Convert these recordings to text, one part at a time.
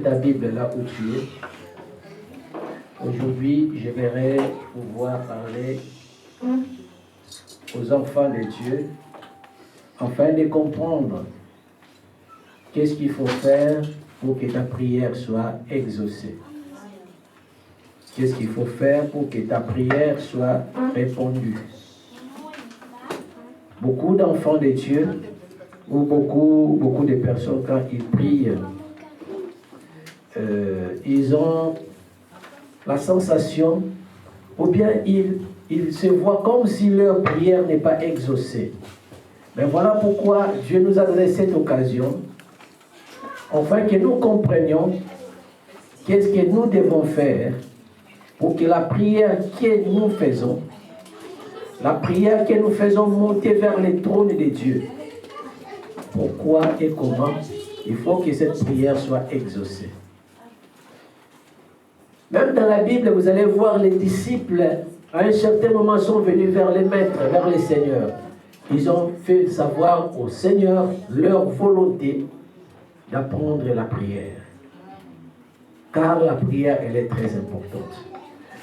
ta Bible là où tu es. Aujourd'hui, j'aimerais pouvoir parler aux enfants de Dieu afin de comprendre qu'est-ce qu'il faut faire pour que ta prière soit exaucée. Qu'est-ce qu'il faut faire pour que ta prière soit répondue. Beaucoup d'enfants de Dieu, ou beaucoup de personnes, quand ils prient, ils ont la sensation, ou bien ils se voient comme si leur prière n'est pas exaucée. Mais voilà pourquoi Dieu nous a donné cette occasion, afin que nous comprenions qu'est-ce que nous devons faire pour que la prière que nous faisons, monter vers les trônes de Dieu. Pourquoi et comment il faut que cette prière soit exaucée. Même dans la Bible, vous allez voir les disciples, à un certain moment, sont venus vers les maîtres, vers les seigneurs. Ils ont fait savoir au Seigneur leur volonté d'apprendre la prière. Car la prière, elle est très importante.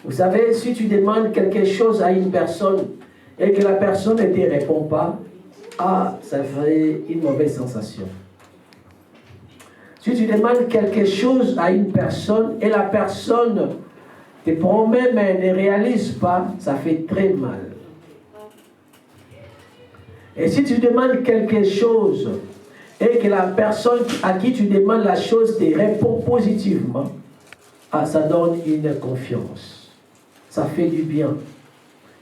Vous savez, si tu demandes quelque chose à une personne et que la personne ne te répond pas, ça fait une mauvaise sensation. Si tu demandes quelque chose à une personne et la personne te promet mais ne réalise pas, ça fait très mal. Et si tu demandes quelque chose et que la personne à qui tu demandes la chose te répond positivement, ça donne une confiance. Ça fait du bien.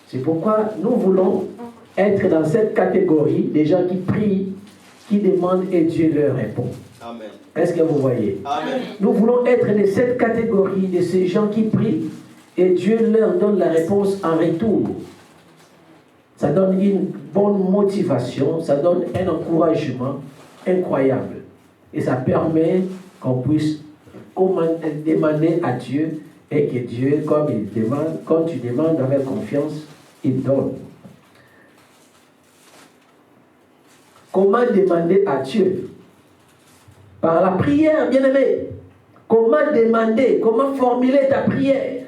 C'est pourquoi nous voulons être dans cette catégorie des gens qui prient, qui demandent et Dieu leur répond. Amen. Est-ce que vous voyez? Amen. Nous voulons être de cette catégorie de ces gens qui prient et Dieu leur donne la réponse en retour. Ça donne une bonne motivation, ça donne un encouragement incroyable. Et ça permet qu'on puisse demander à Dieu et que Dieu, comme il demande, quand tu demandes avec confiance, il donne. Comment demander à Dieu? Par la prière, bien-aimé. Comment demander? Comment formuler ta prière?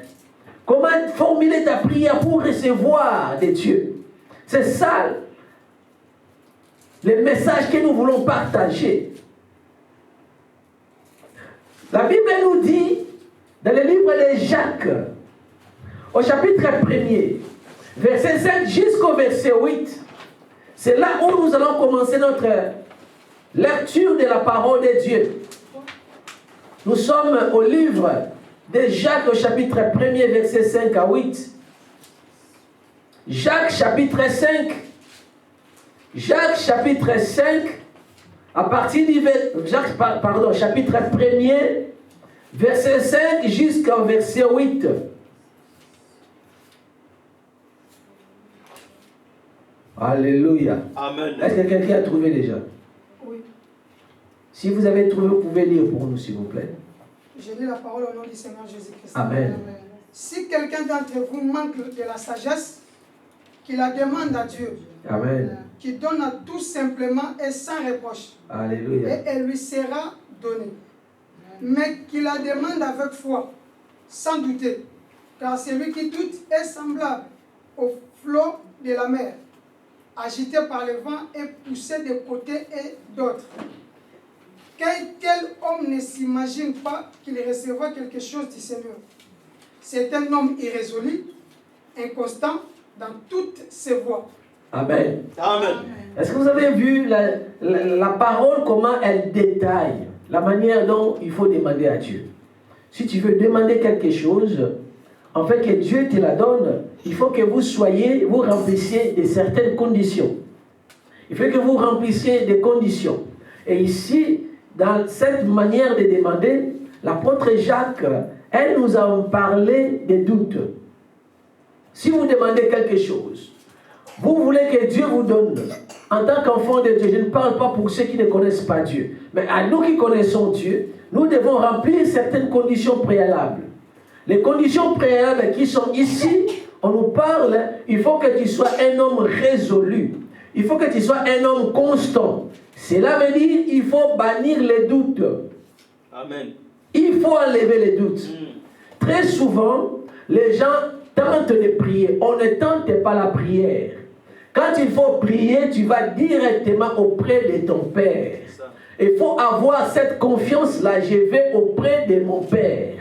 Comment formuler ta prière pour recevoir de Dieu? C'est ça le message que nous voulons partager. La Bible nous dit, dans le livre de Jacques, au chapitre 1er, verset 7 jusqu'au verset 8, c'est là où nous allons commencer notre lecture de la parole de Dieu. Nous sommes au livre de Jacques, au chapitre 1er, verset 5 à 8. Jacques, chapitre 5. Jacques, chapitre 5, à partir du chapitre 1er, verset 5 jusqu'au verset 8. Alléluia. Amen. Est-ce que quelqu'un a trouvé déjà? Oui. Si vous avez trouvé, vous pouvez lire pour nous, s'il vous plaît. Je lis la parole au nom du Seigneur Jésus-Christ. Amen. Si quelqu'un d'entre vous manque de la sagesse, qu'il la demande à Dieu. Amen. Qui donne à tout simplement et sans reproche. Alléluia. Et elle lui sera donnée. Mais qu'il la demande avec foi, sans douter. Car celui qui doute est semblable au flot de la mer, agité par le vent et poussé de côté et d'autre. Quel homme ne s'imagine pas qu'il recevra quelque chose du Seigneur? C'est un homme irrésolu, inconstant dans toutes ses voies. Amen. Amen. Est-ce que vous avez vu la parole, comment elle détaille la manière dont il faut demander à Dieu? Si tu veux demander quelque chose, en fait que Dieu te la donne, il faut que vous remplissiez de certaines conditions. Il faut que vous remplissiez des conditions. Et ici, dans cette manière de demander, l'apôtre Jacques, elle nous a parlé des doutes. Si vous demandez quelque chose, vous voulez que Dieu vous donne, en tant qu'enfant de Dieu, je ne parle pas pour ceux qui ne connaissent pas Dieu, mais à nous qui connaissons Dieu, nous devons remplir certaines conditions préalables. Les conditions préalables qui sont ici, on nous parle, il faut que tu sois un homme résolu. Il faut que tu sois un homme constant. Cela veut dire qu'il faut bannir les doutes. Amen. Il faut enlever les doutes. Très souvent, les gens tentent de prier. On ne tente pas la prière. Quand il faut prier, tu vas directement auprès de ton Père. Il faut avoir cette confiance-là. Je vais auprès de mon Père.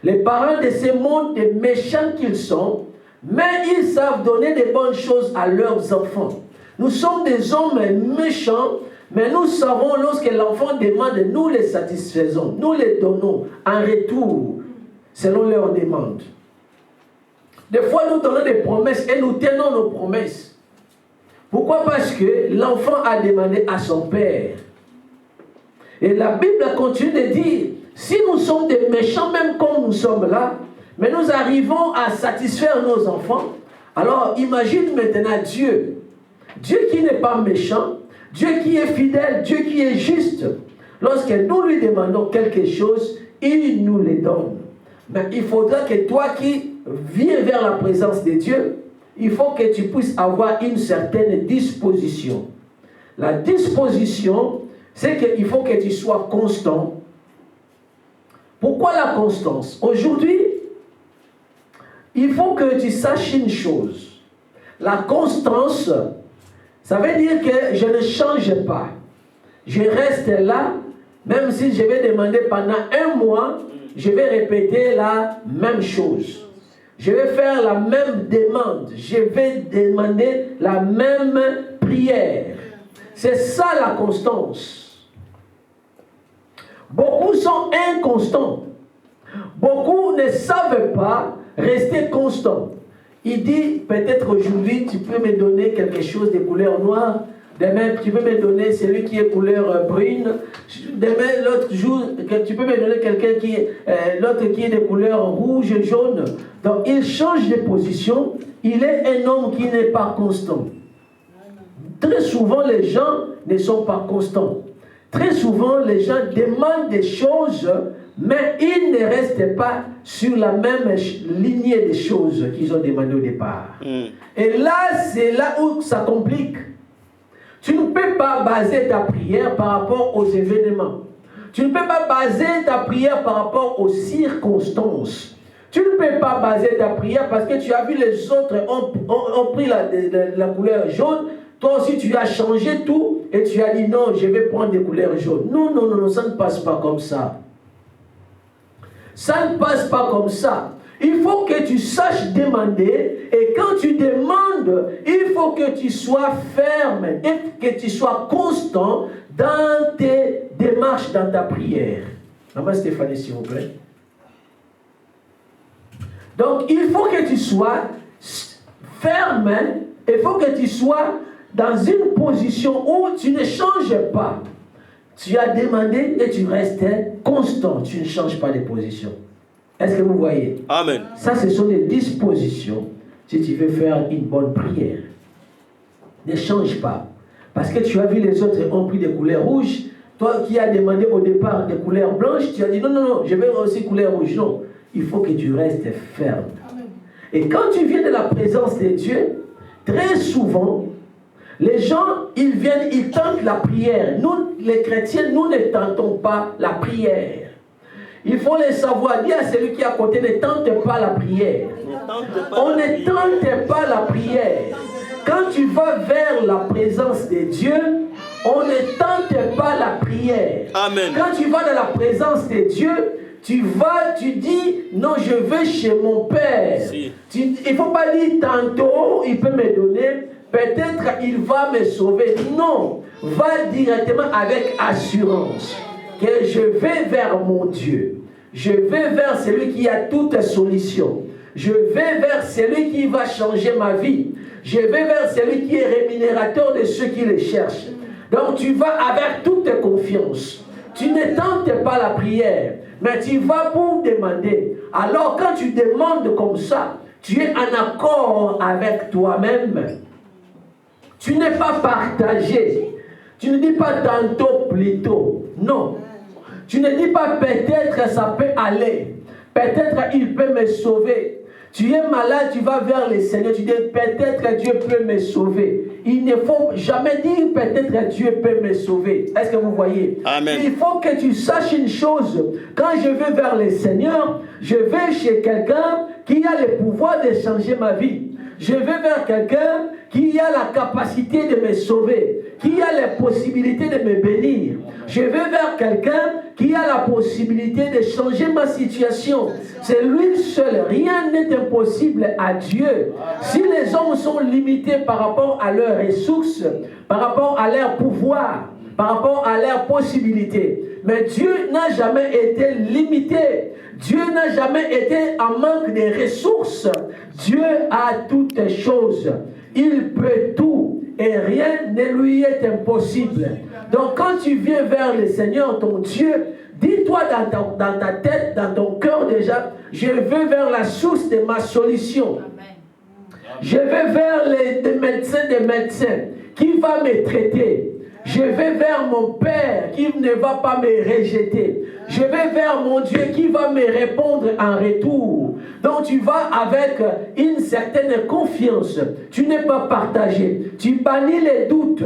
Les parents de ce monde, des méchants qu'ils sont, mais ils savent donner des bonnes choses à leurs enfants. Nous sommes des hommes méchants, mais nous savons lorsque l'enfant demande, nous les satisfaisons, nous les donnons en retour, selon leurs demandes. Des fois, nous donnons des promesses et nous tenons nos promesses. Pourquoi? Parce que l'enfant a demandé à son père. Et la Bible continue de dire, si nous sommes des méchants, même comme nous sommes là, mais nous arrivons à satisfaire nos enfants, alors imagine maintenant Dieu. Dieu qui n'est pas méchant, Dieu qui est fidèle, Dieu qui est juste. Lorsque nous lui demandons quelque chose, il nous le donne. Mais il faudra que toi qui viens vers la présence de Dieu, il faut que tu puisses avoir une certaine disposition. La disposition, c'est qu'il faut que tu sois constant. Pourquoi la constance? Aujourd'hui, il faut que tu saches une chose. La constance, ça veut dire que je ne change pas. Je reste là, même si je vais demander pendant 1 mois, je vais répéter la même chose. Je vais faire la même demande. Je vais demander la même prière. C'est ça la constance. Beaucoup sont inconstants. Beaucoup ne savent pas rester constants. Il dit, peut-être aujourd'hui, tu peux me donner quelque chose de couleur noire. Demain, tu peux me donner celui qui est couleur brune. Demain, l'autre jour, tu peux me donner quelqu'un qui est, l'autre qui est de couleur rouge, jaune. Donc, il change de position. Il est un homme qui n'est pas constant. Très souvent, les gens ne sont pas constants. Très souvent, les gens demandent des choses, mais ils ne restent pas sur la même lignée des choses qu'ils ont demandées au départ. Et là, c'est là où ça complique. Tu ne peux pas baser ta prière par rapport aux événements. Tu ne peux pas baser ta prière par rapport aux circonstances. Tu ne peux pas baser ta prière parce que tu as vu les autres ont pris la couleur jaune. Toi aussi, tu as changé tout et tu as dit non, je vais prendre des couleurs jaunes. Non, non, non, non, ça ne passe pas comme ça. Ça ne passe pas comme ça. Il faut que tu saches demander, et quand tu demandes, il faut que tu sois ferme et que tu sois constant dans tes démarches, dans ta prière. Maman Stéphanie, s'il vous plaît. Donc, il faut que tu sois ferme, il faut que tu sois dans une position où tu ne changes pas. Tu as demandé et tu restes constant, tu ne changes pas de position. Est-ce que vous voyez? Amen. Ça, ce sont des dispositions si tu veux faire une bonne prière. Ne change pas. Parce que tu as vu les autres ont pris des couleurs rouges. Toi qui as demandé au départ des couleurs blanches, tu as dit non, non, non, je veux aussi couleur rouge. Non, il faut que tu restes ferme. Amen. Et quand tu viens de la présence de Dieu, très souvent, les gens, ils viennent, ils tentent la prière. Nous, les chrétiens, nous ne tentons pas la prière. Il faut le savoir. Dis à celui qui est à côté, ne tente pas la prière. On ne tente pas la prière. Quand tu vas vers la présence de Dieu, on ne tente pas la prière. Amen. Quand tu vas dans la présence de Dieu, tu vas, tu dis, non, je vais chez mon Père. Si. Il ne faut pas dire tantôt, il peut me donner, peut-être il va me sauver. Non, va directement avec assurance. Que je vais vers mon Dieu. Je vais vers celui qui a toutes les solutions. Je vais vers celui qui va changer ma vie. Je vais vers celui qui est rémunérateur de ceux qui le cherchent. Donc tu vas avec toute confiance. Tu ne tentes pas la prière, mais tu vas pour demander. Alors quand tu demandes comme ça, tu es en accord avec toi-même. Tu n'es pas partagé. Tu ne dis pas tantôt plutôt. Non. Tu ne dis pas peut-être ça peut aller. Peut-être il peut me sauver. Tu es malade, tu vas vers le Seigneur, tu dis peut-être Dieu peut me sauver. Il ne faut jamais dire peut-être Dieu peut me sauver. Est-ce que vous voyez? Amen. Il faut que tu saches une chose. Quand je vais vers le Seigneur, je vais chez quelqu'un qui a le pouvoir de changer ma vie. Je vais vers quelqu'un qui a la capacité de me sauver, qui a la possibilité de me bénir. Je vais vers quelqu'un qui a la possibilité de changer ma situation. C'est lui seul. Rien n'est impossible à Dieu. Si les hommes sont limités par rapport à leurs ressources, par rapport à leur pouvoir, par rapport à leurs possibilités, mais Dieu n'a jamais été limité. Dieu n'a jamais été en manque de ressources. Dieu a toutes choses. Il peut tout et rien ne lui est impossible. Donc quand tu viens vers le Seigneur, ton Dieu, dis-toi dans ta tête, dans ton cœur déjà, je vais vers la source de ma solution. Je vais vers les médecins qui va me traiter. Je vais vers mon Père qui ne va pas me rejeter. Je vais vers mon Dieu qui va me répondre en retour. Donc tu vas avec une certaine confiance. Tu n'es pas partagé. Tu bannis les doutes.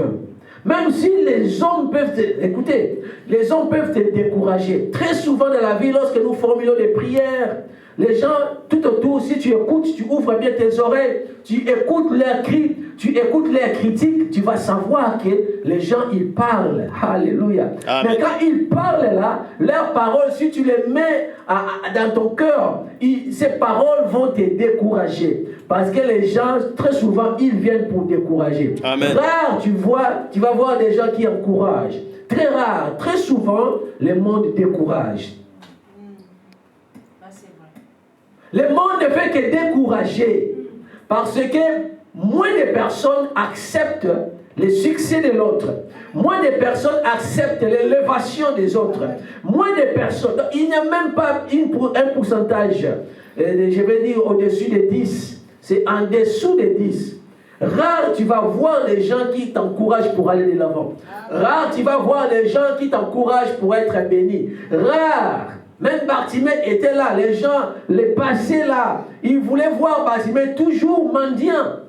Même si les hommes peuvent les hommes peuvent te décourager. Très souvent dans la vie, lorsque nous formulons des prières, les gens tout autour, si tu écoutes, tu ouvres bien tes oreilles, tu écoutes leurs cris, tu écoutes leurs critiques, tu vas savoir que les gens, ils parlent. Alléluia. Amen. Mais quand ils parlent là, leurs paroles, si tu les mets dans ton cœur, ces paroles vont te décourager. Parce que les gens, très souvent, ils viennent pour décourager. Amen. Rare, tu vas voir des gens qui encouragent. Très rare, très souvent, le monde décourage. Le monde ne fait que décourager. Parce que moins de personnes acceptent le succès de l'autre. Moins de personnes acceptent l'élévation des autres. Moins de personnes. Il n'y a même pas un pourcentage, je vais dire au-dessus de 10. C'est en dessous de 10. Rare, tu vas voir les gens qui t'encouragent pour aller de l'avant. Rare, tu vas voir les gens qui t'encouragent pour être béni. Rare. Même Bartimée était là, les gens, les passés là, ils voulaient voir Bartimée toujours mendiant.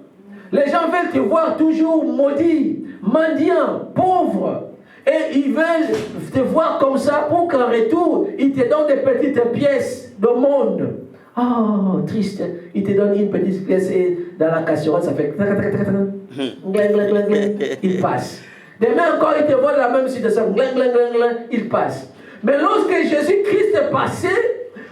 Les gens veulent te voir toujours maudit, mendiant, pauvre. Et ils veulent te voir comme ça pour qu'en retour, ils te donnent des petites pièces de monde. Oh, triste. Ils te donnent une petite pièce et dans la casserole, ça fait... Il passe. Demain encore, ils te voient dans la même situation. Il passe. Mais lorsque Jésus-Christ est passé,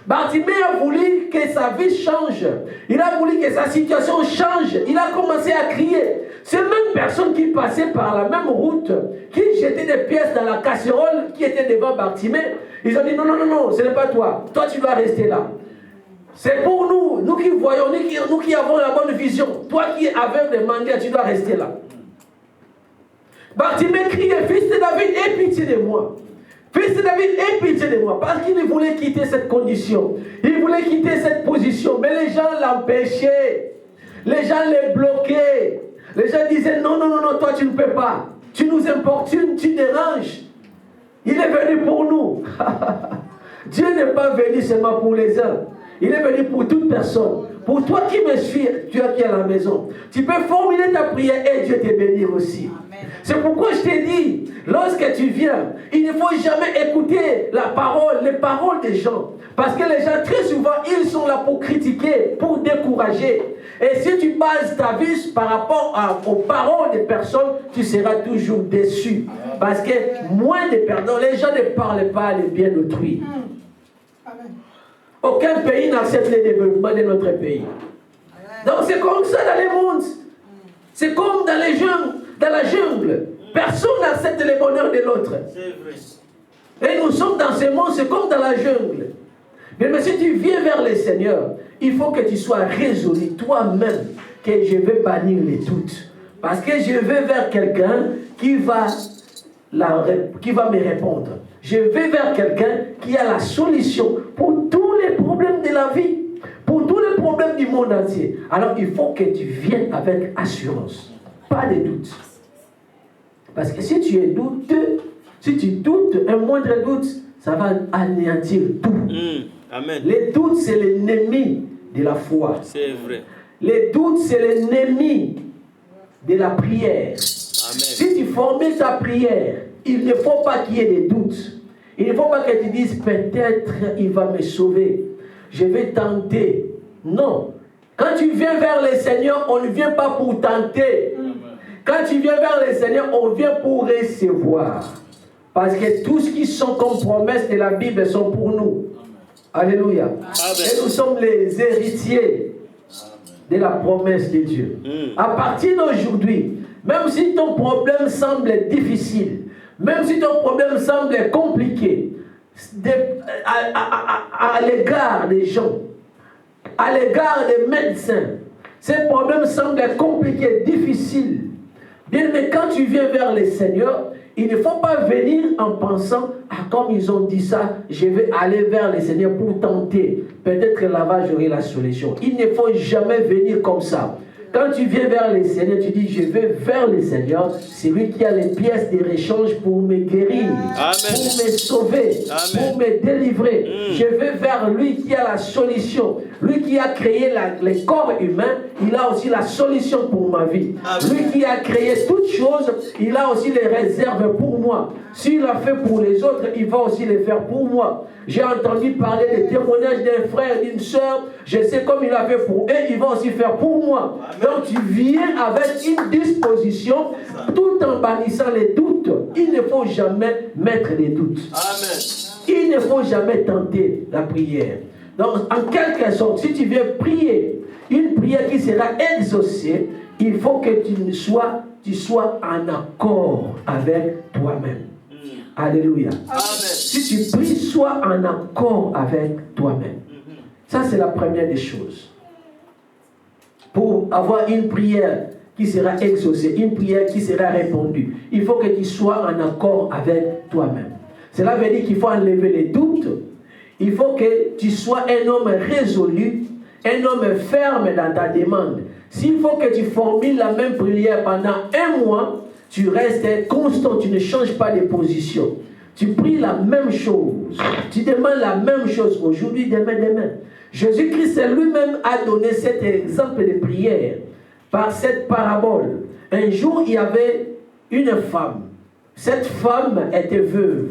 Bartimée a voulu que sa vie change. Il a voulu que sa situation change. Il a commencé à crier. Ces mêmes personnes qui passaient par la même route, qui jetaient des pièces dans la casserole qui était devant Bartimée, ils ont dit non, ce n'est pas toi. Toi, tu dois rester là. C'est pour nous, nous qui voyons, nous qui avons la bonne vision. Toi qui es aveugle de mendiant, tu dois rester là. Bartimée criait, fils de David, aie pitié de moi. Fils de David, aie pitié de moi. Parce qu'il voulait quitter cette condition. Il voulait quitter cette position. Mais les gens l'empêchaient. Les gens les bloquaient. Les gens disaient, non, toi tu ne peux pas. Tu nous importunes, tu déranges. Il est venu pour nous. Dieu n'est pas venu seulement pour les uns. Il est venu pour toute personne. Pour toi qui me suis, tu es qui à la maison. Tu peux formuler ta prière et Dieu te bénir aussi. C'est pourquoi je t'ai dit, lorsque tu viens, il ne faut jamais écouter les paroles des gens. Parce que les gens, très souvent, ils sont là pour critiquer, pour décourager. Et si tu bases ta vie par rapport aux paroles des personnes, tu seras toujours déçu. Parce que moins de personnes, les gens ne parlent pas le bien d'autrui. Aucun pays n'accepte le développement de notre pays. Donc c'est comme ça dans le monde. C'est comme dans les jungles. Dans la jungle, personne n'accepte le bonheur de l'autre. Et nous sommes dans ce monde, c'est comme dans la jungle. Mais si tu viens vers le Seigneur, il faut que tu sois résolu toi-même que je vais bannir les doutes. Parce que je vais vers quelqu'un qui va me répondre. Je vais vers quelqu'un qui a la solution pour tous les problèmes de la vie, pour tous les problèmes du monde entier. Alors il faut que tu viennes avec assurance. Pas de doute. Parce que si tu es douteux, si tu doutes, un moindre doute, ça va anéantir tout. Amen. Les doutes, c'est l'ennemi de la foi. C'est vrai. Les doutes, c'est l'ennemi de la prière. Amen. Si tu formules ta prière, il ne faut pas qu'il y ait des doutes. Il ne faut pas que tu dises, peut-être il va me sauver. Je vais tenter. Non. Quand tu viens vers le Seigneur, on ne vient pas pour tenter. Quand tu viens vers le Seigneur, on vient pour recevoir. Parce que tout ce qui sont comme promesses de la Bible sont pour nous. Alléluia. Amen. Et nous sommes les héritiers de la promesse de Dieu. À partir d'aujourd'hui, même si ton problème semble difficile, même si ton problème semble compliqué, à l'égard des gens, à l'égard des médecins, ces problèmes semblent compliqués, difficiles. Bien, mais quand tu viens vers le Seigneur, il ne faut pas venir en pensant, comme ils ont dit ça, je vais aller vers le Seigneur pour tenter. Peut-être là-bas j'aurai la solution. Il ne faut jamais venir comme ça. Quand tu viens vers le Seigneur, tu dis, je vais vers le Seigneur, c'est lui qui a les pièces de rechange pour me guérir, Amen. pour me sauver, Amen. pour me délivrer. Je vais vers lui qui a la solution. Lui qui a créé les corps humains, il a aussi la solution pour ma vie. Amen. Lui qui a créé toutes choses, il a aussi les réserves pour moi. S'il a fait pour les autres, il va aussi les faire pour moi. J'ai entendu parler des témoignages d'un frère, d'une soeur. Je sais comme il a fait pour eux, il va aussi faire pour moi. Amen. Donc tu viens avec une disposition tout en bannissant les doutes. Il ne faut jamais mettre les doutes. Amen. Il ne faut jamais tenter la prière. Donc en quelque sorte, si tu viens prier, une prière qui sera exaucée, il faut que tu sois en accord avec toi-même. Alléluia. Amen. Si tu pries, sois en accord avec toi-même. Ça, c'est la première des choses. Pour avoir une prière qui sera exaucée, une prière qui sera répondue, il faut que tu sois en accord avec toi-même. Cela veut dire qu'il faut enlever les doutes. Il faut que tu sois un homme résolu, un homme ferme dans ta demande. S'il faut que tu formules la même prière pendant un mois, tu restes constant, tu ne changes pas de position. Tu pries la même chose. Tu demandes la même chose aujourd'hui, demain. Jésus-Christ lui-même a donné cet exemple de prière par cette parabole. Un jour, il y avait une femme. Cette femme était veuve.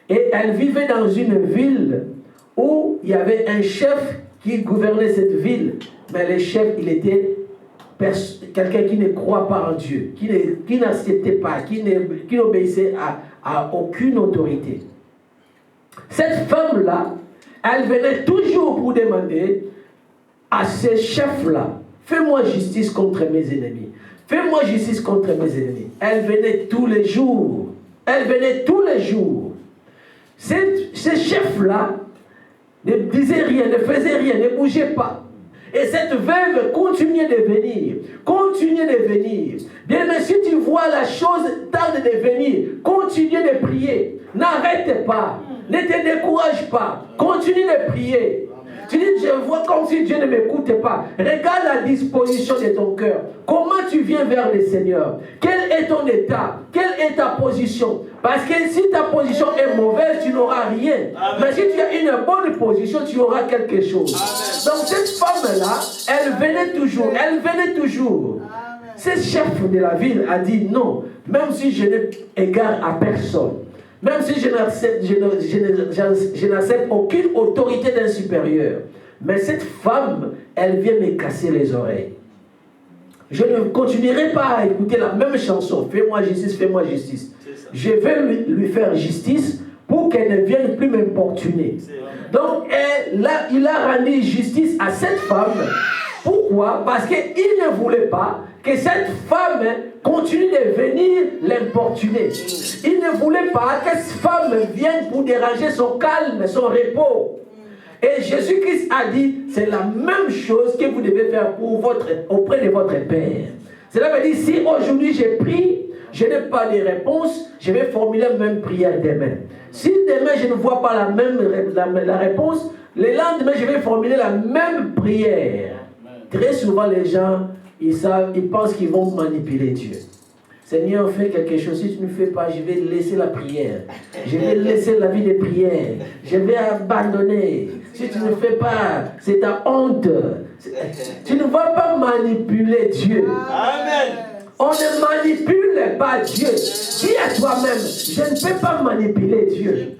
Et elle vivait dans une ville où il y avait un chef qui gouvernait cette ville. Mais le chef, il était quelqu'un qui ne croit pas en Dieu, qui n'acceptait pas, qui n'obéissait à aucune autorité. Cette femme-là, elle venait toujours pour demander à ce chef-là, fais-moi justice contre mes ennemis. Fais-moi justice contre mes ennemis. Elle venait tous les jours. Elle venait tous les jours. Ce chef-là ne disait rien, ne faisait rien, ne bougeait pas. Et cette veuve continuait de venir. Bien, mais si tu vois la chose tarde de venir, continue de prier. N'arrête pas. Ne te décourage pas. Continue de prier. Tu dis, je vois comme si Dieu ne m'écoute pas. Regarde la disposition de ton cœur. Comment tu viens vers le Seigneur? Quel est ton état? Quelle est ta position? Parce que si ta position est mauvaise, tu n'auras rien. Amen. Mais si tu as une bonne position, tu auras quelque chose. Amen. Donc cette femme-là, elle venait toujours. Ce chef de la ville a dit non, même si je n'ai égard à personne. Même si je n'accepte aucune autorité d'un supérieur. Mais cette femme, elle vient me casser les oreilles. Je ne continuerai pas à écouter la même chanson. Fais-moi justice, fais-moi justice. Je vais lui faire justice pour qu'elle ne vienne plus m'importuner. Donc, il a rendu justice à cette femme. Pourquoi? Parce qu'il ne voulait pas que cette femme continue de venir l'importuner. Il ne voulait pas que cette femme vienne pour déranger son calme, son repos. Et Jésus-Christ a dit, c'est la même chose que vous devez faire auprès de votre Père. Cela veut dire, si aujourd'hui j'ai pris, je n'ai pas de réponse, je vais formuler la même prière demain. Si demain je ne vois pas la réponse, le lendemain je vais formuler la même prière. Très souvent les gens, ils pensent qu'ils vont manipuler Dieu. Seigneur, fais quelque chose. Si tu ne fais pas, je vais laisser la prière. Je vais laisser la vie de prière. Je vais abandonner. Si tu ne fais pas, c'est ta honte. Tu ne vas pas manipuler Dieu. Amen. On ne manipule pas Dieu. Dis à toi-même, je ne peux pas manipuler Dieu.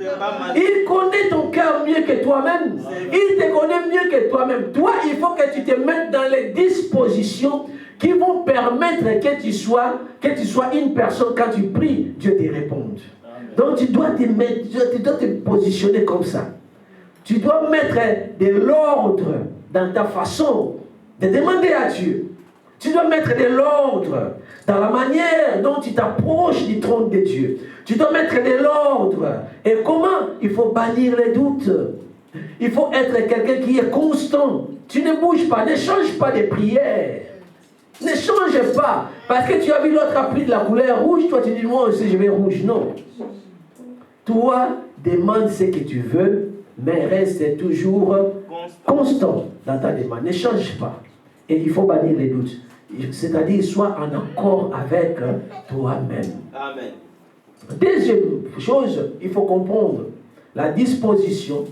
Il connaît ton cœur mieux que toi-même. Il te connaît mieux que toi-même. Toi, il faut que tu te mettes dans les dispositions qui vont permettre que tu sois une personne, quand tu pries, Dieu te réponde. Donc tu dois te positionner comme ça. Tu dois mettre de l'ordre dans ta façon de demander à Dieu. Tu dois mettre de l'ordre dans la manière dont tu t'approches du trône de Dieu. Tu dois mettre de l'ordre. Et comment? Il faut bannir les doutes. Il faut être quelqu'un qui est constant. Tu ne bouges pas, ne change pas de prière. Ne change pas. Parce que tu as vu l'autre a pris de la couleur rouge, toi tu dis moi aussi je vais rouge. Non. Toi, demande ce que tu veux, mais reste toujours constant dans ta demande. Ne change pas. Et il faut bannir les doutes. C'est-à-dire, sois en accord avec toi-même. Amen. Deuxième chose, il faut comprendre la disposition.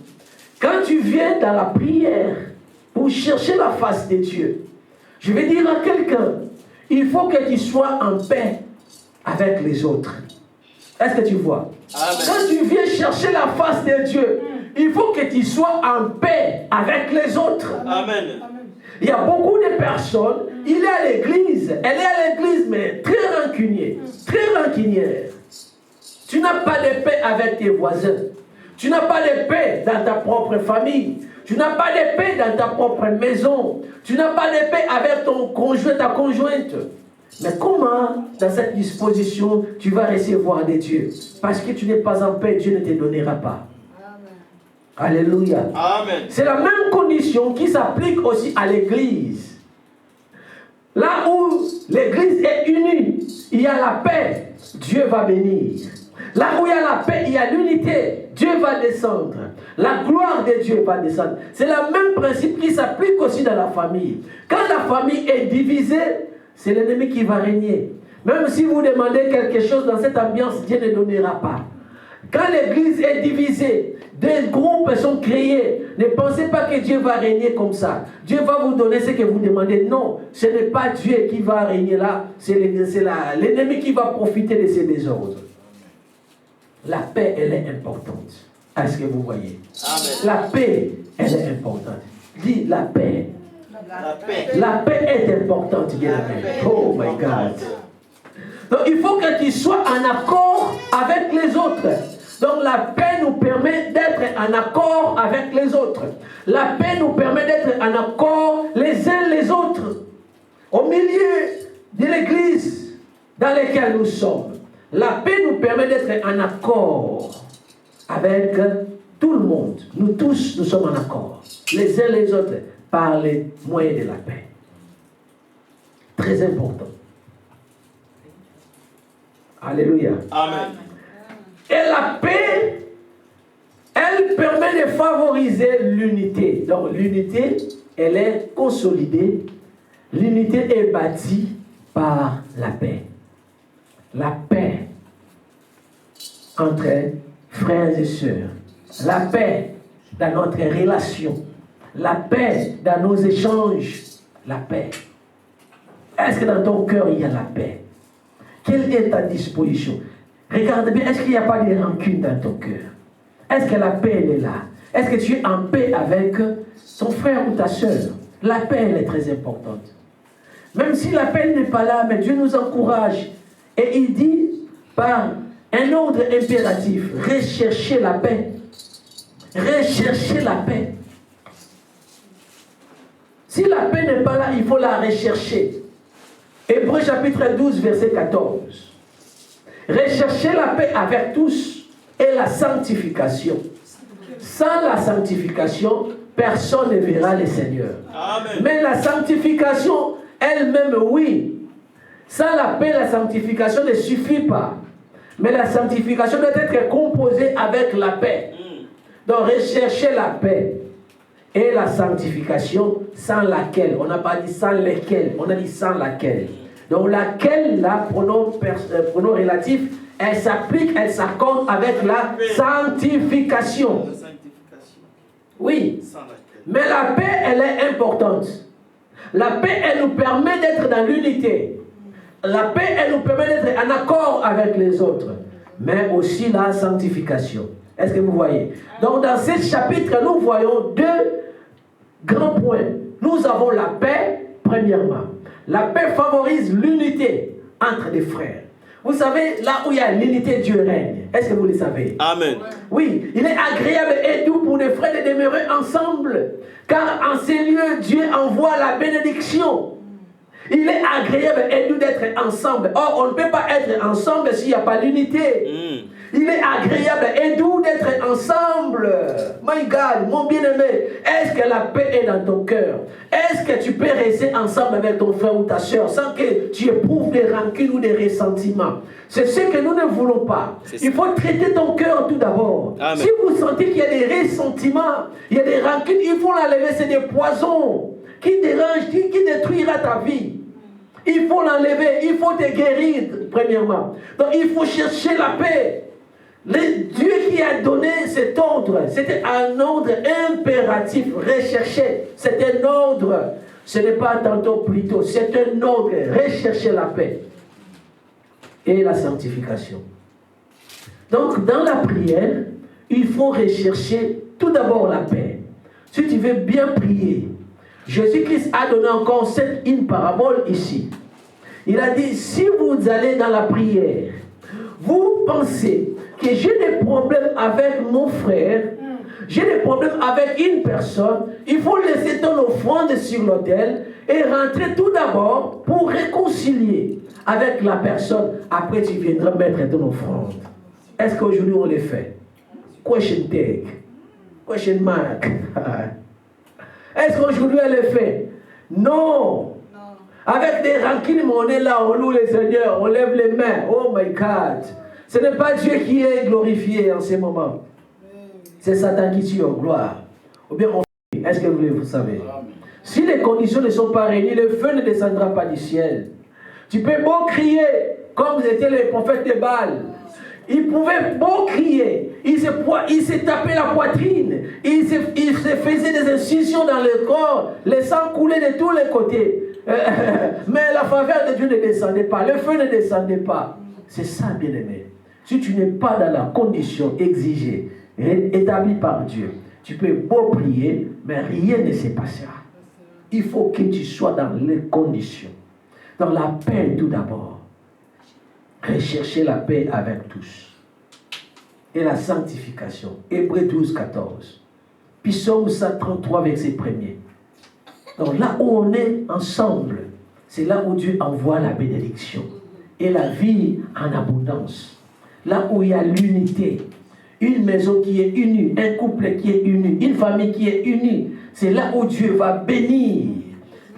Quand tu viens dans la prière pour chercher la face de Dieu, je vais dire à quelqu'un, il faut que tu sois en paix avec les autres. Est-ce que tu vois? Amen. Quand tu viens chercher la face de Dieu, il faut que tu sois en paix avec les autres. Amen. Il y a beaucoup de personnes, il est à l'église, elle est à l'église, mais très rancunière. Tu n'as pas de paix avec tes voisins. Tu n'as pas de paix dans ta propre famille. Tu n'as pas de paix dans ta propre maison. Tu n'as pas de paix avec ton conjoint, ta conjointe. Mais comment, dans cette disposition, tu vas recevoir de Dieu? Parce que tu n'es pas en paix, Dieu ne te donnera pas. Alléluia. Amen. C'est la même condition qui s'applique aussi à l'église. Là où l'église est unie, il y a la paix, Dieu va bénir. Là où il y a la paix, il y a l'unité, Dieu va descendre. La gloire de Dieu va descendre. C'est le même principe qui s'applique aussi dans la famille. Quand la famille est divisée, c'est l'ennemi qui va régner. Même si vous demandez quelque chose dans cette ambiance, Dieu ne donnera pas. Quand l'église est divisée, des groupes sont créés. Ne pensez pas que Dieu va régner comme ça. Dieu va vous donner ce que vous demandez. Non, ce n'est pas Dieu qui va régner là. C'est l'ennemi qui va profiter de ces désordres. La paix, elle est importante. Est-ce que vous voyez? Amen. La paix, elle est importante. Dis la paix. La paix. La paix est importante, bien-aimé. Oh my God. Donc il faut que tu sois en accord avec les autres. Donc la paix nous permet d'être en accord avec les autres. La paix nous permet d'être en accord les uns les autres. Au milieu de l'église dans laquelle nous sommes. La paix nous permet d'être en accord avec tout le monde. Nous tous, nous sommes en accord. Les uns les autres par les moyens de la paix. Très important. Alléluia. Amen. Et la paix, elle permet de favoriser l'unité. Donc l'unité, elle est consolidée. L'unité est bâtie par la paix. La paix entre frères et sœurs. La paix dans notre relation. La paix dans nos échanges. La paix. Est-ce que dans ton cœur, il y a la paix? Quelle est ta disposition? Regarde bien, est-ce qu'il n'y a pas de rancune dans ton cœur? Est-ce que la paix elle est là? Est-ce que tu es en paix avec ton frère ou ta sœur? La paix, elle est très importante. Même si la paix n'est pas là, mais Dieu nous encourage. Et il dit, par un ordre impératif, recherchez la paix. Recherchez la paix. Si la paix n'est pas là, il faut la rechercher. Hébreux chapitre 12, verset 14. Recherchez la paix avec tous et la sanctification. Sans la sanctification, personne ne verra le Seigneur. Amen. Mais la sanctification elle-même, oui. Sans la paix, la sanctification ne suffit pas. Mais la sanctification doit être composée avec la paix. Donc recherchez la paix et la sanctification sans laquelle, on n'a pas dit sans lesquelles, on a dit sans laquelle. Donc laquelle, là, pronom relatif, elle s'applique, elle s'accorde avec la sanctification. Oui. Mais la paix, elle est importante. La paix, elle nous permet d'être dans l'unité. La paix, elle nous permet d'être en accord avec les autres. Mais aussi la sanctification. Est-ce que vous voyez? Donc dans ce chapitre, nous voyons deux grands points. Nous avons la paix, premièrement. La paix favorise l'unité entre les frères. Vous savez, là où il y a l'unité, Dieu règne. Est-ce que vous le savez? Amen. Oui, il est agréable et doux pour les frères de demeurer ensemble. Car en ces lieux, Dieu envoie la bénédiction. Il est agréable et doux d'être ensemble. Or, on ne peut pas être ensemble s'il n'y a pas l'unité. Il est agréable et doux d'être ensemble. My God, mon bien-aimé, est-ce que la paix est dans ton cœur? Est-ce que tu peux rester ensemble avec ton frère ou ta soeur sans que tu éprouves des rancunes ou des ressentiments? C'est ce que nous ne voulons pas. Il faut traiter ton cœur tout d'abord. Si vous sentez qu'il y a des ressentiments, il y a des rancunes, il faut l'enlever. C'est des poisons qui dérangent, qui détruira ta vie. Il faut l'enlever, il faut te guérir, premièrement. Donc il faut chercher la paix. Dieu qui a donné cet ordre, c'était un ordre impératif, recherché. C'est un ordre, ce n'est pas tantôt plutôt, c'est un ordre, rechercher la paix et la sanctification. Donc dans la prière, il faut rechercher tout d'abord la paix. Si tu veux bien prier, Jésus-Christ a donné encore une parabole ici. Il a dit, si vous allez dans la prière, vous pensez que j'ai des problèmes avec mon frère, j'ai des problèmes avec une personne, il faut laisser ton offrande sur l'autel et rentrer tout d'abord pour réconcilier avec la personne. Après, tu viendras mettre ton offrande. Est-ce qu'aujourd'hui on le fait? Question tag. Question mark. Est-ce qu'aujourd'hui elle le fait? Non. Avec des rancines, on est là, on loue le Seigneur, on lève les mains. Oh my God. Ce n'est pas Dieu qui est glorifié en ce moment. C'est Satan qui tue en gloire. Ou bien on fait. Est-ce que vous savez? Si les conditions ne sont pas réunies, le feu ne descendra pas du ciel. Tu peux beau crier, comme étaient les prophètes de Baal. Il pouvait beau crier, il se tapait la poitrine, il se faisait des incisions dans le corps, le sang coulait de tous les côtés. Mais la faveur de Dieu ne descendait pas, le feu ne descendait pas. C'est ça, bien-aimé. Si tu n'es pas dans la condition exigée, établie par Dieu, tu peux beau prier, mais rien ne se passera. Il faut que tu sois dans les conditions. Dans la paix tout d'abord. Rechercher la paix avec tous. Et la sanctification. Hébreux 12, 14. Psaume 133, verset 1er. Donc là où on est ensemble, c'est là où Dieu envoie la bénédiction. Et la vie en abondance. Là où il y a l'unité. Une maison qui est unie, un couple qui est uni, une famille qui est unie. C'est là où Dieu va bénir.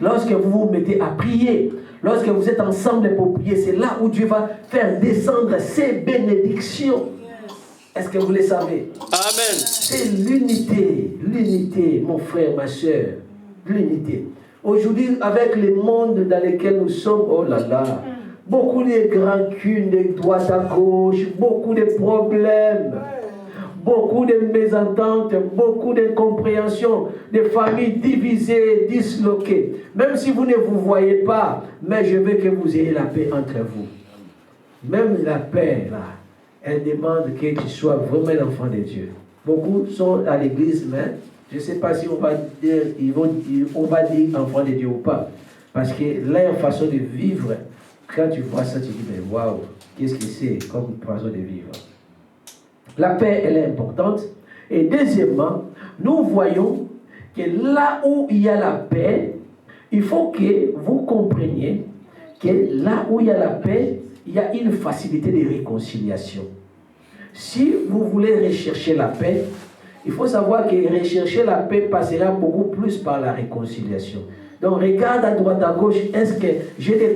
Lorsque vous vous mettez à prier, lorsque vous êtes ensemble pour prier, c'est là où Dieu va faire descendre ses bénédictions. Est-ce que vous le savez? Amen. C'est l'unité, mon frère, ma soeur. L'unité. Aujourd'hui, avec le monde dans lequel nous sommes, oh là là, beaucoup de rancunes de droite à gauche, beaucoup de problèmes, beaucoup de mésententes, beaucoup d'incompréhensions, des familles divisées, disloquées. Même si vous ne vous voyez pas, mais je veux que vous ayez la paix entre vous. Même la paix, là, elle demande que tu sois vraiment l'enfant de Dieu. Beaucoup sont à l'église, mais je ne sais pas si on va dire enfant de Dieu ou pas. Parce que leur façon de vivre, quand tu vois ça, tu dis, mais waouh, qu'est-ce que c'est comme façon de vivre? La paix, elle est importante. Et deuxièmement, nous voyons que là où il y a la paix, il faut que vous compreniez que là où il y a la paix, il y a une facilité de réconciliation. Si vous voulez rechercher la paix, il faut savoir que rechercher la paix passera beaucoup plus par la réconciliation. Donc regarde à droite, à gauche, est-ce que j'ai des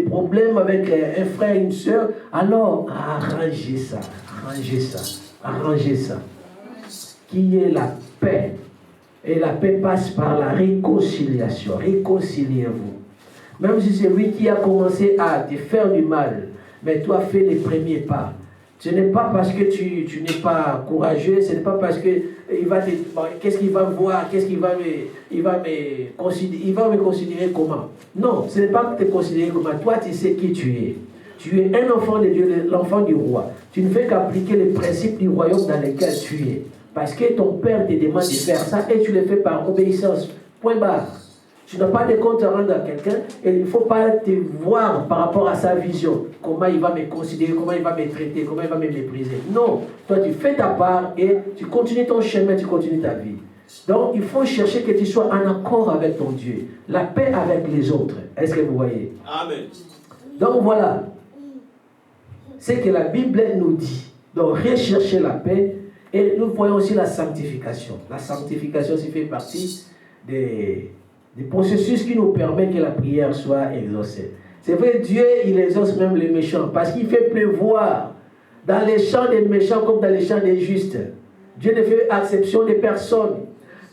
problèmes avec un frère, une soeur? Alors arrangez ça. Qui est la paix. Et la paix passe par la réconciliation. Réconciliez-vous. Même si c'est lui qui a commencé à te faire du mal, mais toi fais les premiers pas. Ce n'est pas parce que tu n'es pas courageux, ce n'est pas parce que qu'est-ce qu'il va voir, qu'est-ce qu'il va il va me considérer comment. Non, ce n'est pas te considérer comment. Toi, tu sais qui tu es. Tu es un enfant de Dieu, l'enfant du roi. Tu ne fais qu'appliquer les principes du royaume dans lequel tu es. Parce que ton père te demande de faire ça et tu le fais par obéissance. Point barre. Tu n'as pas de compte à rendre à quelqu'un et il ne faut pas te voir par rapport à sa vision. Comment il va me considérer, comment il va me traiter, comment il va me mépriser. Non, toi tu fais ta part et tu continues ton chemin, tu continues ta vie. Donc il faut chercher que tu sois en accord avec ton Dieu. La paix avec les autres. Est-ce que vous voyez? Amen. Donc voilà. C'est que la Bible nous dit. Donc rechercher la paix et nous voyons aussi la sanctification. La sanctification, ça fait partie des processus qui nous permettent que la prière soit exaucée. C'est vrai, Dieu, il exauce même les méchants parce qu'il fait pleuvoir dans les champs des méchants comme dans les champs des justes. Dieu ne fait exception de personne.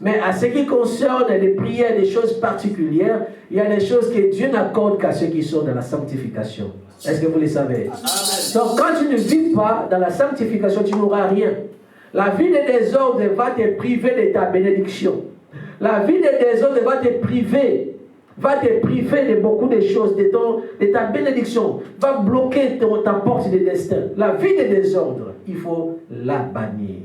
Mais à ce qui concerne les prières, des choses particulières, il y a des choses que Dieu n'accorde qu'à ceux qui sont dans la sanctification. Est-ce que vous le savez? Amen. Donc quand tu ne vis pas dans la sanctification, tu n'auras rien. La vie de désordre va te priver de ta bénédiction. La vie de désordre va te priver de beaucoup de choses, de ta bénédiction, va bloquer ta porte de destin. La vie de désordre, il faut la bannir.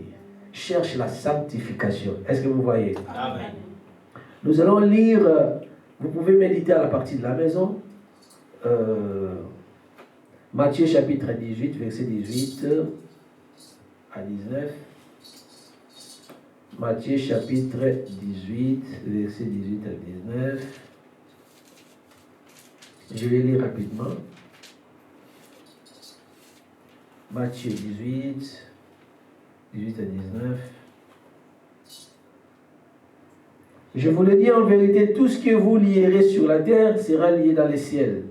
Cherche la sanctification. Est-ce que vous voyez? Amen. Nous allons lire, vous pouvez méditer à la partie de la maison, Matthieu chapitre 18, verset 18 à 19. Matthieu chapitre 18, verset 18 à 19. Je vais lire rapidement. Matthieu 18, 18 à 19. Je vous le dis en vérité, tout ce que vous lierez sur la terre sera lié dans les ciels.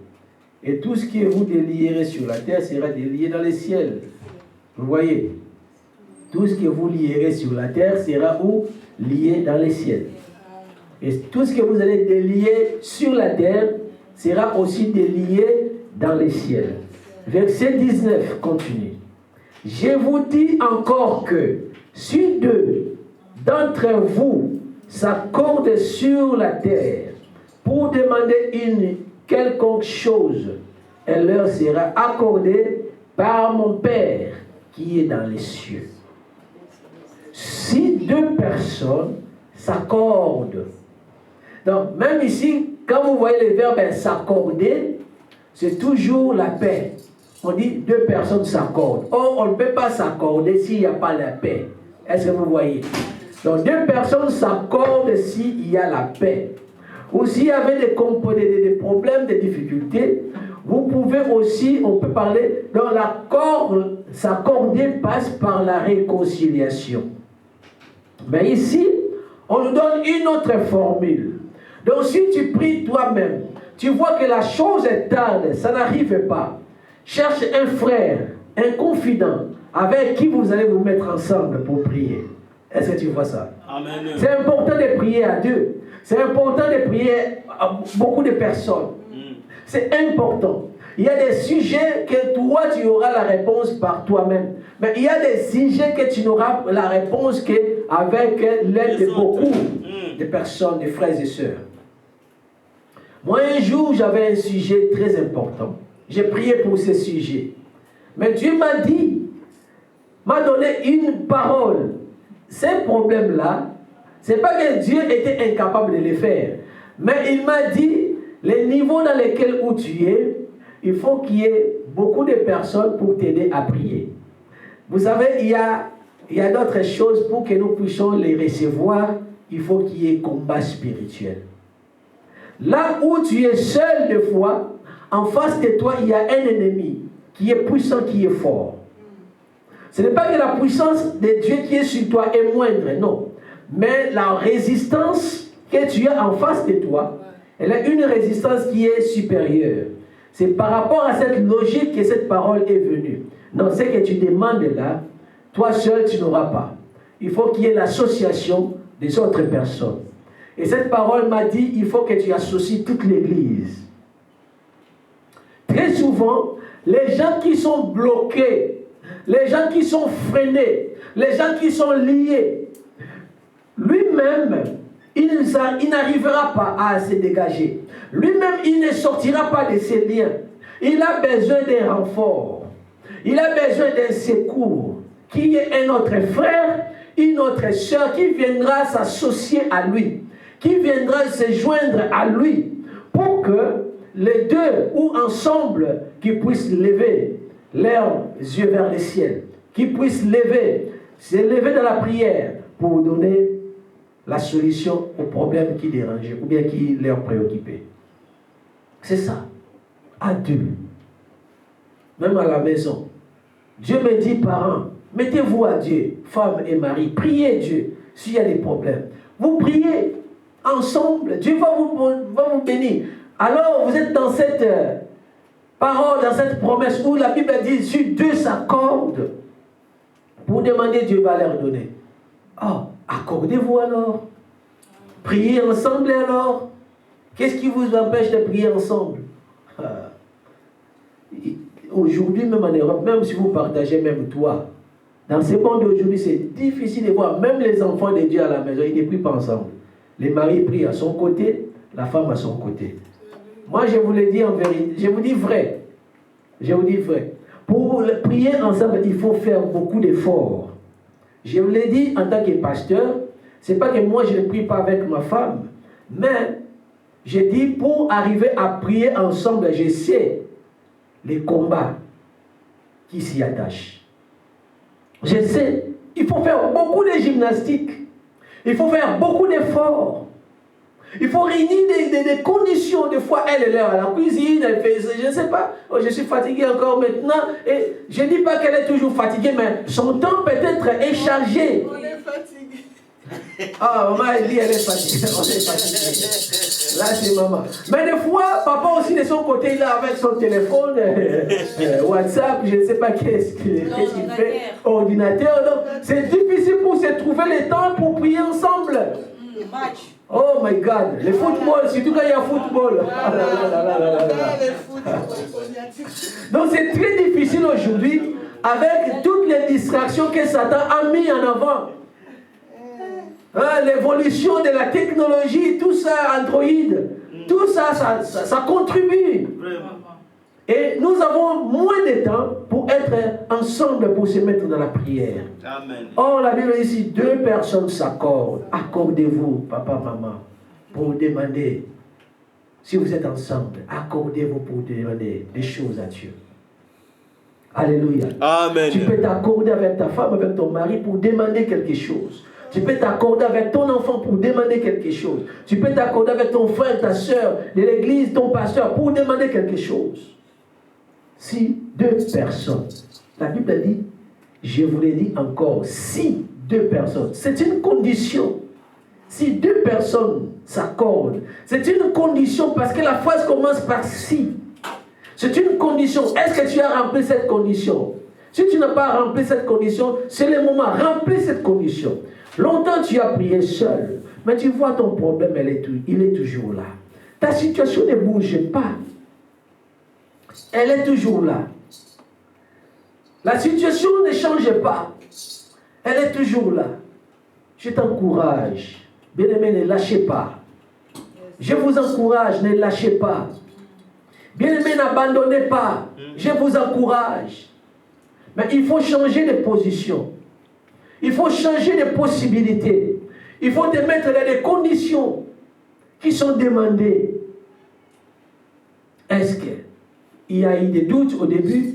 Et tout ce que vous délierez sur la terre sera délié dans les ciels. Vous voyez? Tout ce que vous lierez sur la terre sera où? Lié dans les ciels. Et tout ce que vous allez délier sur la terre sera aussi délié dans les ciels. Verset 19 continue. Je vous dis encore que si deux d'entre vous s'accordent sur la terre pour demander une quelconque chose, elle leur sera accordée par mon Père qui est dans les cieux. Si deux personnes s'accordent, donc même ici, quand vous voyez le verbe s'accorder, c'est toujours la paix. On dit deux personnes s'accordent. Or, on ne peut pas s'accorder s'il n'y a pas la paix. Est-ce que vous voyez? Donc deux personnes s'accordent s'il y a la paix. Ou s'il y avait des problèmes, des difficultés, vous pouvez aussi, on peut parler, dans l'accord, s'accorder passe par la réconciliation. Mais ici, on nous donne une autre formule. Donc si tu pries toi-même, tu vois que la chose est tarde, ça n'arrive pas. Cherche un frère, un confident, avec qui vous allez vous mettre ensemble pour prier. Est-ce que tu vois ça? Amen. C'est important de prier à deux. C'est important de prier à beaucoup de personnes. C'est important. Il y a des sujets que toi, tu auras la réponse par toi-même. Mais il y a des sujets que tu n'auras la réponse qu'avec l'aide de beaucoup de personnes, de frères et sœurs. Moi, un jour, j'avais un sujet très important. J'ai prié pour ce sujet. Mais Dieu m'a donné une parole. Ces problèmes-là, ce n'est pas que Dieu était incapable de les faire. Mais il m'a dit, les niveaux dans lesquels où tu es, il faut qu'il y ait beaucoup de personnes pour t'aider à prier. Vous savez, il y a d'autres choses pour que nous puissions les recevoir. Il faut qu'il y ait combat spirituel. Là où tu es seul de foi, en face de toi, il y a un ennemi qui est puissant, qui est fort. Ce n'est pas que la puissance de Dieu qui est sur toi est moindre, non. Mais la résistance que tu as en face de toi, elle a une résistance qui est supérieure. C'est par rapport à cette logique que cette parole est venue. Non, ce que tu demandes là, toi seul, tu n'auras pas. Il faut qu'il y ait l'association des autres personnes. Et cette parole m'a dit, il faut que tu associes toute l'Église. très souvent, les gens qui sont bloqués, les gens qui sont freinés, les gens qui sont liés, lui-même, il n'arrivera pas à se dégager. Lui-même, il ne sortira pas de ses liens. Il a besoin d'un renfort. Il a besoin d'un secours. Qui est un autre frère, une autre sœur qui viendra s'associer à lui, qui viendra se joindre à lui, pour que les deux ou ensemble qui puissent lever leurs yeux vers le ciel, qui puissent se lever dans la prière pour donner la solution aux problèmes qui dérangeaient ou bien qui leur préoccupaient. C'est ça, à deux. Même à la maison. Dieu me dit, parents, mettez-vous à Dieu, femmes et maris, priez Dieu s'il y a des problèmes. Vous priez ensemble, Dieu va vous bénir. Alors vous êtes dans cette parole, dans cette promesse où la Bible dit, si deux s'accordent pour demander, Dieu va leur donner. Oh, accordez-vous alors. Priez ensemble alors. Qu'est-ce qui vous empêche de prier ensemble? Aujourd'hui, même en Europe, même si vous partagez même toi, dans ce monde d'aujourd'hui, c'est difficile de voir, même les enfants de Dieu à la maison, ils ne prient pas ensemble. Les maris prient à son côté, la femme à son côté. Moi, je vous le dis en vérité, je vous dis vrai. Je vous dis vrai. Pour prier ensemble, il faut faire beaucoup d'efforts. Je vous l'ai dit en tant que pasteur, ce n'est pas que moi je ne prie pas avec ma femme, mais je dis pour arriver à prier ensemble, je sais les combats qui s'y attachent. Je sais, il faut faire beaucoup de gymnastique, il faut faire beaucoup d'efforts. Il faut réunir des conditions. Des fois, elle est là à la cuisine, elle fait, je ne sais pas, oh, je suis fatigué encore maintenant. Et je ne dis pas qu'elle est toujours fatiguée, mais son temps peut-être est chargé. On est fatigué. Ah, maman, elle dit elle est fatiguée. On est fatigué. Là, c'est maman. Mais des fois, papa aussi de son côté, il est avec son téléphone, WhatsApp, je ne sais pas qu'est-ce qu'il fait, ordinateur. Donc, c'est difficile pour se trouver le temps pour prier ensemble. Match. Oh my God, le football, surtout quand il y a football. Donc c'est très difficile aujourd'hui avec toutes les distractions que Satan a mis en avant. L'évolution de la technologie, tout ça, Android, tout ça, ça contribue. Et nous avons moins de temps pour être ensemble, pour se mettre dans la prière. Amen. Or, la Bible dit, si deux personnes s'accordent, accordez-vous, papa, maman, pour demander. Si vous êtes ensemble, accordez-vous pour demander des choses à Dieu. Alléluia. Amen. Tu peux t'accorder avec ta femme, avec ton mari pour demander quelque chose. Tu peux t'accorder avec ton enfant pour demander quelque chose. Tu peux t'accorder avec ton frère, ta soeur, de l'église, ton pasteur pour demander quelque chose. Si deux personnes, la Bible dit, je vous l'ai dit encore, si deux personnes, c'est une condition. Si deux personnes s'accordent, c'est une condition parce que la phrase commence par si. C'est une condition. Est-ce que tu as rempli cette condition? Si tu n'as pas rempli cette condition, c'est le moment. Remplis cette condition. Longtemps tu as prié seul, mais tu vois ton problème, il est toujours là. Ta situation ne bouge pas. Elle est toujours là. La situation ne change pas. Elle est toujours là. Je t'encourage. Bien-aimé, ne lâchez pas. Je vous encourage, ne lâchez pas. Bien-aimé, n'abandonnez pas. Je vous encourage. Mais il faut changer de position. Il faut changer de possibilités. Il faut te mettre dans des conditions qui sont demandées. Est-ce qu'il y a eu des doutes au début?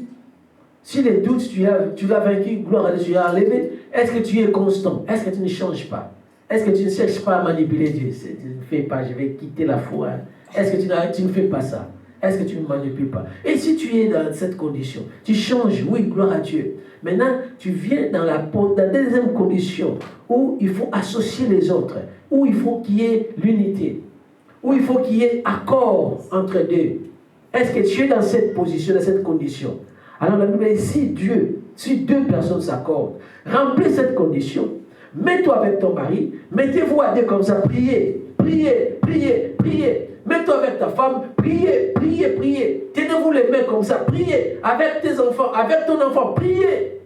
Si les doutes, tu l'as vaincu, gloire à Dieu, tu l'as enlevé. Est-ce que tu es constant? Est-ce que tu ne changes pas? Est-ce que tu ne cherches pas à manipuler Dieu? Tu ne fais pas, je vais quitter la foi. Est-ce que tu ne fais pas ça? Est-ce que tu ne manipules pas? Et si tu es dans cette condition, tu changes, oui, gloire à Dieu. Maintenant, tu viens dans la deuxième condition où il faut associer les autres, où il faut qu'il y ait l'unité, où il faut qu'il y ait accord entre deux. Est-ce que tu es dans cette position, dans cette condition? Alors la Bible dit, si deux personnes s'accordent, remplis cette condition, mets-toi avec ton mari, mettez-vous à deux comme ça, priez, priez, priez, priez. Mets-toi avec ta femme, priez, priez, priez. Tenez-vous les mains comme comme ça, priez. Avec tes enfants, avec ton enfant, priez.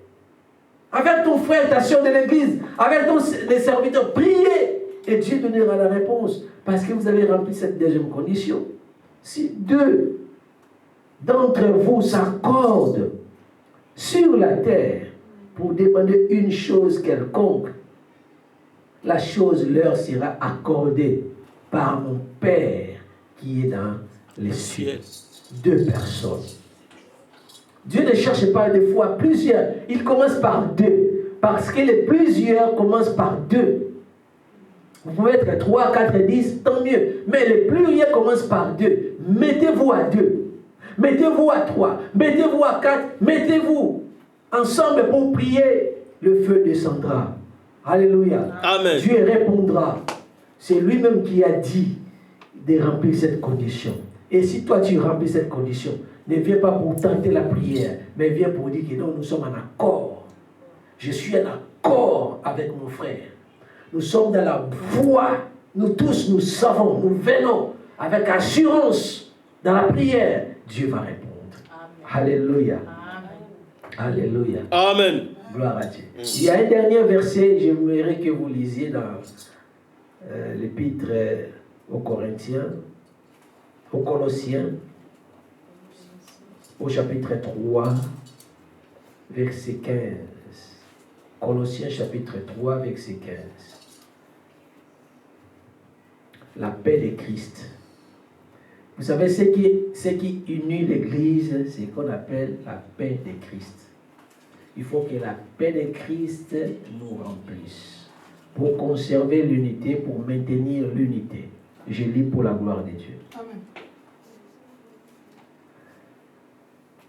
Avec ton frère, ta soeur de l'église, avec les serviteurs, priez. Et Dieu donnera la réponse. Parce que vous avez rempli cette deuxième condition. Si 2 d'entre vous s'accordent sur la terre pour demander une chose quelconque, la chose leur sera accordée par mon Père qui est dans les cieux. 2 personnes. Dieu ne cherche pas des fois plusieurs. Il commence par 2. Parce que les plusieurs commencent par 2. Vous pouvez être 3, 4, 10, tant mieux. Mais les pluriels commencent par 2. Mettez-vous à 2. Mettez-vous à 3. Mettez-vous à 4. Mettez-vous ensemble pour prier. Le feu descendra. Alléluia. Amen. Dieu répondra. C'est lui-même qui a dit de remplir cette condition. Et si toi tu remplis cette condition, ne viens pas pour tenter la prière, mais viens pour dire que non, nous sommes en accord. Je suis en accord avec mon frère. Nous sommes dans la voie. Nous tous, nous savons, nous venons avec assurance dans la prière. Dieu va répondre. Amen. Alléluia. Amen. Alléluia. Amen. Gloire à Dieu. Il y a un dernier verset, j'aimerais que vous lisiez dans l'épître aux Corinthiens, aux Colossiens, au chapitre 3, verset 15. Colossiens chapitre 3, verset 15. La paix de Christ. Vous savez, ce qui unit l'Église, c'est ce qu'on appelle la paix de Christ. Il faut que la paix de Christ nous remplisse pour conserver l'unité, pour maintenir l'unité. Je lis pour la gloire de Dieu. Amen.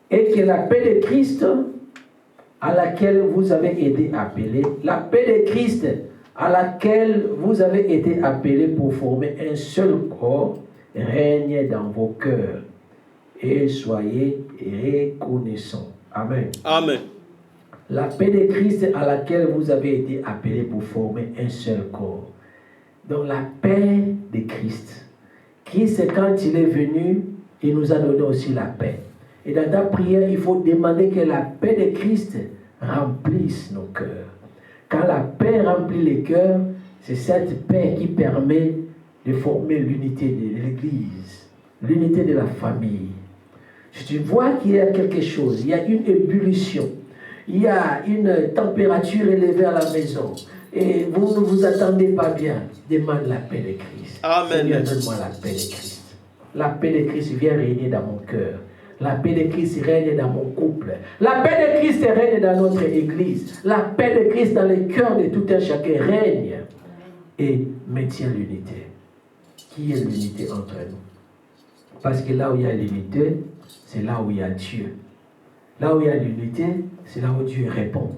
Et que la paix de Christ à laquelle vous avez été appelés, la paix de Christ à laquelle vous avez été appelés pour former un seul corps, règne dans vos cœurs et soyez reconnaissants. Amen. Amen. La paix de Christ à laquelle vous avez été appelés pour former un seul corps. Donc la paix de Christ. Christ, quand il est venu, il nous a donné aussi la paix. Et dans ta prière, il faut demander que la paix de Christ remplisse nos cœurs. Quand la paix remplit les cœurs, c'est cette paix qui permet de former l'unité de l'Église, l'unité de la famille. Si tu vois qu'il y a quelque chose, il y a une ébullition, il y a une température élevée à la maison, et vous ne vous attendez pas bien, demande la paix de Christ. Amen. Seigneur, donne-moi la paix de Christ. La paix de Christ vient régner dans mon cœur. La paix de Christ règne dans mon couple. La paix de Christ règne dans notre église. La paix de Christ dans le cœur de tout un chacun règne et maintient l'unité. Qui est l'unité entre nous? Parce que là où il y a l'unité, c'est là où il y a Dieu. Là où il y a l'unité, c'est là où Dieu répond.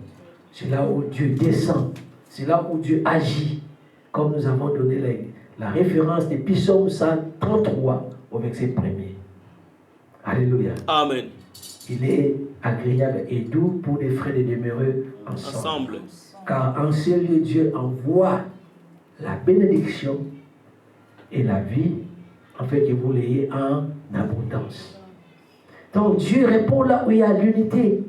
C'est là où Dieu descend. C'est là où Dieu agit. Comme nous avons donné la référence des psaumes 133 au verset 1er. Alléluia. Amen. Il est agréable et doux pour des frères de demeurer ensemble. Car en ce lieu, Dieu envoie la bénédiction et la vie, afin que vous l'ayez en abondance. Donc Dieu répond là où il y a l'unité.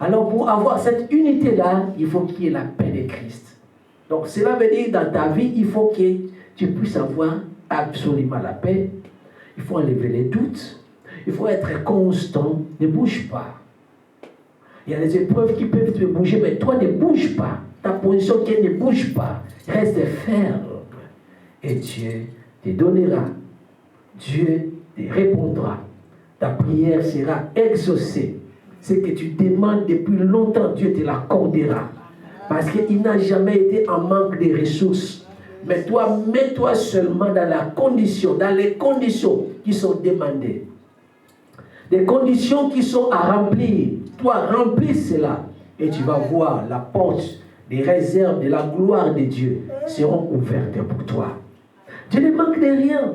Alors pour avoir cette unité-là, il faut qu'il y ait la paix de Christ. Donc cela veut dire dans ta vie, il faut que tu puisses avoir absolument la paix. Il faut enlever les doutes. Il faut être constant, ne bouge pas. Il y a des épreuves qui peuvent te bouger, mais toi ne bouge pas. Ta position qui ne bouge pas, reste ferme. Et Dieu te donnera. Dieu te répondra. Ta prière sera exaucée. Ce que tu demandes depuis longtemps, Dieu te l'accordera. Parce qu'il n'a jamais été en manque de ressources. Mais toi, mets-toi seulement dans les conditions qui sont demandées. Des conditions qui sont à remplir. Toi, remplis cela. Et tu vas voir la porte des réserves de la gloire de Dieu seront ouvertes pour toi. Dieu ne manque de rien.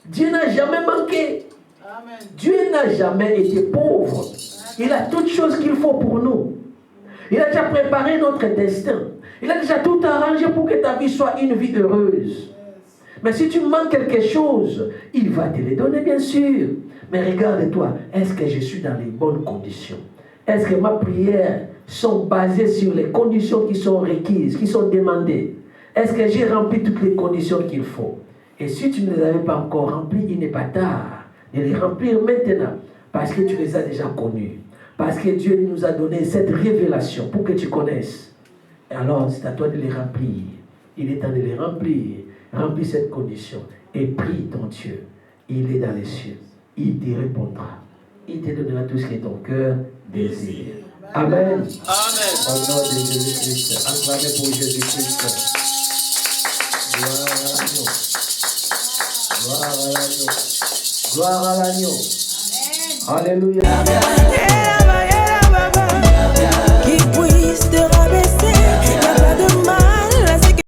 Dieu n'a jamais manqué. Amen. Dieu n'a jamais été pauvre. Il a toutes choses qu'il faut pour nous. Il a déjà préparé notre destin. Il a déjà tout arrangé pour que ta vie soit une vie heureuse. Mais si tu manques quelque chose, il va te les donner, bien sûr. Mais regarde-toi, est-ce que je suis dans les bonnes conditions? Est-ce que ma prière sont basées sur les conditions qui sont requises, qui sont demandées? Est-ce que j'ai rempli toutes les conditions qu'il faut? Et si tu ne les avais pas encore remplies, il n'est pas tard de les remplir maintenant, parce que tu les as déjà connues. Parce que Dieu nous a donné cette révélation pour que tu connaisses. Et alors, c'est à toi de les remplir. Il est temps de les remplir. Remplis cette condition et prie ton Dieu. Il est dans les cieux. Il te répondra. Il te donnera tout ce que ton cœur désire. Amen. Amen. Au nom de Jésus-Christ. Acclamez pour Jésus-Christ. Gloire à l'agneau. Gloire à l'agneau. Gloire à l'agneau. Alléluia.